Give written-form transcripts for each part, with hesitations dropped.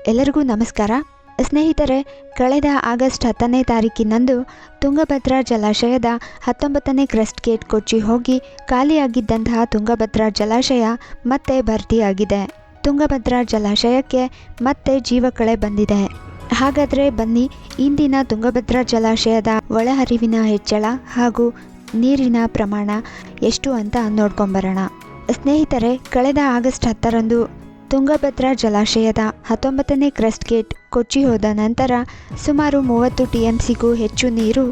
ಎಲ್ಲರಿಗೂ ನಮಸ್ಕಾರ ಸ್ನೇಹಿತರೆ. ಕಳೆದ ಆಗಸ್ಟ್ 10ನೇ ತಾರೀಕಿನಂದು ತುಂಗಭದ್ರಾ ಜಲಾಶಯದ 19ನೇ ಕ್ರಸ್ಟ್ ಗೇಟ್ ಕೊಚ್ಚಿ ಹೋಗಿ ಖಾಲಿಯಾಗಿದ್ದಂತಹ ತುಂಗಭದ್ರಾ ಜಲಾಶಯ ಮತ್ತೆ ಭರ್ತಿಯಾಗಿದೆ. ತುಂಗಭದ್ರಾ ಜಲಾಶಯಕ್ಕೆ ಮತ್ತೆ ಜೀವಕಳೆ ಬಂದಿದೆ. ಹಾಗಾದರೆ ಬನ್ನಿ, ಇಂದಿನ ತುಂಗಭದ್ರಾ ಜಲಾಶಯದ ಒಳಹರಿವಿನ ಹೆಚ್ಚಳ ಹಾಗೂ ನೀರಿನ ಪ್ರಮಾಣ ಎಷ್ಟು ಅಂತ ನೋಡ್ಕೊಂಬರೋಣ. ಸ್ನೇಹಿತರೆ, ಕಳೆದ ಆಗಸ್ಟ್ 10ರಂದು ತುಂಗಭದ್ರಾ ಜಲಾಶಯದ 19ನೇ ಕ್ರಸ್ಟ್ ಗೇಟ್ ಕೊಚ್ಚಿ ಹೋದ ನಂತರ ಸುಮಾರು 30 TMCಗೂ ಹೆಚ್ಚು ನೀರು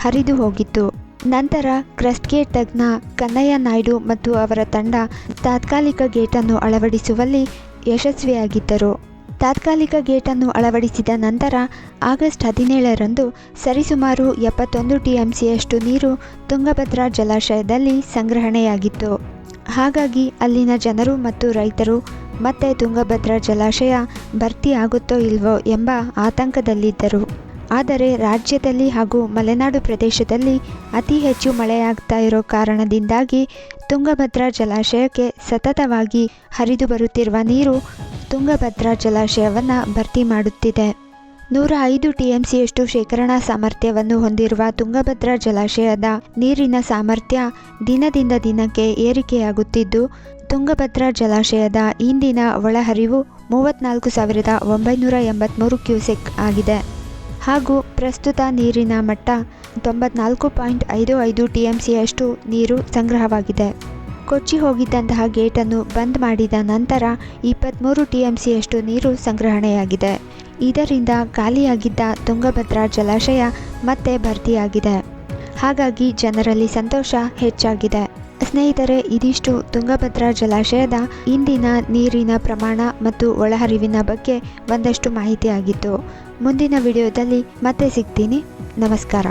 ಹರಿದು ಹೋಗಿತ್ತು. ನಂತರ ಕ್ರಸ್ಟ್ ಗೇಟ್ ತಜ್ಞ ಕನ್ನಯ್ಯ ನಾಯ್ಡು ಮತ್ತು ಅವರ ತಂಡ ತಾತ್ಕಾಲಿಕ ಗೇಟನ್ನು ಅಳವಡಿಸುವಲ್ಲಿ ಯಶಸ್ವಿಯಾಗಿದ್ದರು. ತಾತ್ಕಾಲಿಕ ಗೇಟನ್ನು ಅಳವಡಿಸಿದ ನಂತರ ಆಗಸ್ಟ್ 17ರಂದು ಸರಿಸುಮಾರು 71 TMCಯಷ್ಟು ನೀರು ತುಂಗಭದ್ರಾ ಜಲಾಶಯದಲ್ಲಿ ಸಂಗ್ರಹಣೆಯಾಗಿತ್ತು. ಹಾಗಾಗಿ ಅಲ್ಲಿನ ಜನರು ಮತ್ತು ರೈತರು ಮತ್ತೆ ತುಂಗಭದ್ರಾ ಜಲಾಶಯ ಭರ್ತಿ ಆಗುತ್ತೋ ಇಲ್ವೋ ಎಂಬ ಆತಂಕದಲ್ಲಿದ್ದರು. ಆದರೆ ರಾಜ್ಯದಲ್ಲಿ ಹಾಗೂ ಮಲೆನಾಡು ಪ್ರದೇಶದಲ್ಲಿ ಅತಿ ಹೆಚ್ಚು ಮಳೆಯಾಗ್ತಾ ಇರೋ ಕಾರಣದಿಂದಾಗಿ ತುಂಗಭದ್ರಾ ಜಲಾಶಯಕ್ಕೆ ಸತತವಾಗಿ ಹರಿದು ಬರುತ್ತಿರುವ ನೀರು ತುಂಗಭದ್ರಾ ಜಲಾಶಯವನ್ನು ಭರ್ತಿ ಮಾಡುತ್ತಿದೆ. 105 TMCಯಷ್ಟು ಶೇಖರಣಾ ಸಾಮರ್ಥ್ಯವನ್ನು ಹೊಂದಿರುವ ತುಂಗಭದ್ರಾ ಜಲಾಶಯದ ನೀರಿನ ಸಾಮರ್ಥ್ಯ ದಿನದಿಂದ ದಿನಕ್ಕೆ ಏರಿಕೆಯಾಗುತ್ತಿದ್ದು, ತುಂಗಭದ್ರಾ ಜಲಾಶಯದ ಇಂದಿನ ಒಳಹರಿವು 34,983 ಕ್ಯೂಸೆಕ್ ಆಗಿದೆ ಹಾಗೂ ಪ್ರಸ್ತುತ ನೀರಿನ ಮಟ್ಟ 94.55 TMCಯಷ್ಟು ನೀರು ಸಂಗ್ರಹವಾಗಿದೆ. ಕೊಚ್ಚಿ ಹೋಗಿದ್ದಂತಹ ಗೇಟನ್ನು ಬಂದ್ ಮಾಡಿದ ನಂತರ 23 TMCಯಷ್ಟು ನೀರು ಸಂಗ್ರಹಣೆಯಾಗಿದೆ. ಇದರಿಂದ ಖಾಲಿಯಾಗಿದ್ದ ತುಂಗಭದ್ರಾ ಜಲಾಶಯ ಮತ್ತೆ ಭರ್ತಿಯಾಗಿದೆ. ಹಾಗಾಗಿ ಜನರಲ್ಲಿ ಸಂತೋಷ ಹೆಚ್ಚಾಗಿದೆ. ಸ್ನೇಹಿತರೆ, ಇದಿಷ್ಟು ತುಂಗಭದ್ರಾ ಜಲಾಶಯದ ಇಂದಿನ ನೀರಿನ ಪ್ರಮಾಣ ಮತ್ತು ಒಳಹರಿವಿನ ಬಗ್ಗೆ ಒಂದಷ್ಟು ಮಾಹಿತಿ ಆಗಿತ್ತು. ಮುಂದಿನ ವಿಡಿಯೋದಲ್ಲಿ ಮತ್ತೆ ಸಿಗ್ತೀನಿ. ನಮಸ್ಕಾರ.